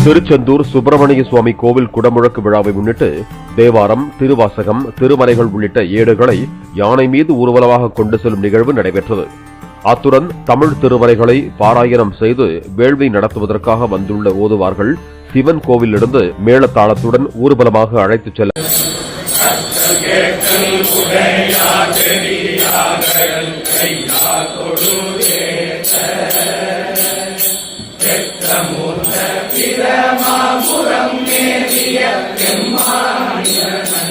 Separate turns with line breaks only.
திருச்செந்தூர் சுப்பிரமணிய சுவாமி கோவில் குடமுழக்கு விழாவை முன்னிட்டு தேவாரம், திருவாசகம், திருமறைகள் உள்ளிட்ட ஏடுகளை யானை மீது ஊர்வலமாக கொண்டு செல்லும் நிகழ்வு நடைபெற்றது. அத்துடன் தமிழ் திருமறைகளை பாராயணம் செய்து வேள்வி நடத்துவதற்காக வந்துள்ள ஓதுவார்கள் சிவன் கோவிலிருந்து மேளதாளத்துடன் ஊர்வலமாக அழைத்துச் செல்ல
பிரமாபுரம் மேறிய பெம்மானியன